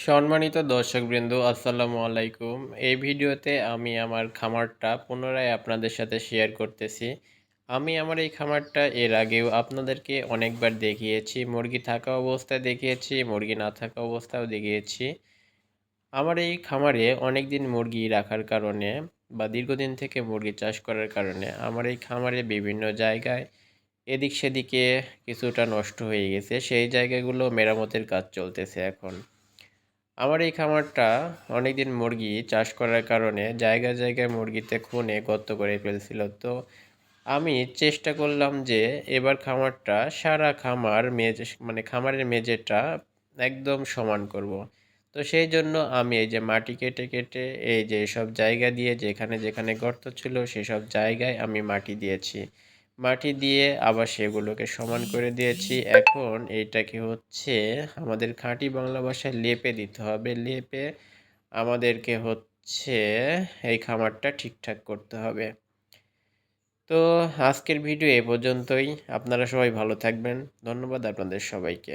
সম্মানিত দর্শকবৃন্দ, আসসালামু আলাইকুম। এই ভিডিওতে আমি আমার খামারটা পুনরায় আপনাদের সাথে শেয়ার করতেছি। আমি আমার এই খামারটা এর আগেও আপনাদেরকে অনেকবার দেখিয়েছি। মুরগি থাকা অবস্থায় দেখিয়েছি, মুরগি না থাকা অবস্থায়ও দেখিয়েছি। আমার এই খামারে অনেকদিন মুরগি রাখার কারণে বা দীর্ঘদিন থেকে মুরগি চাষ করার কারণে আমার এই খামারে বিভিন্ন জায়গায় এদিক সেদিকে কিছুটা নষ্ট হয়ে গেছে। সেই জায়গাগুলো মেরামতের কাজ চলতেছে এখন। আমার এই খামারটা অনেকদিন মুরগি চাষ করার কারণে জায়গায় জায়গায় মুরগিতে খুনে গর্ত করে ফেলছিল। তো আমি চেষ্টা করলাম যে এবার খামারটা সারা খামার খামারের মেঝেটা একদম সমান করব। তো সেই জন্য আমি এই যে মাটি কেটে কেটে এই যে সব জায়গা দিয়ে যেখানে যেখানে গর্ত ছিল সেসব জায়গায় আমি মাটি দিয়েছি। মাটি দিয়ে আবার সেগুলোকে সমান করে দিয়েছি। এখন এইটাকে হচ্ছে আমাদের খাঁটি বাংলা ভাষায় লেপে দিতে হবে। লেপে আমাদেরকে হচ্ছে এই খামারটা ঠিকঠাক করতে হবে। তো আজকের ভিডিও এ পর্যন্তই। আপনারা সবাই ভালো থাকবেন। ধন্যবাদ আপনাদের সবাইকে।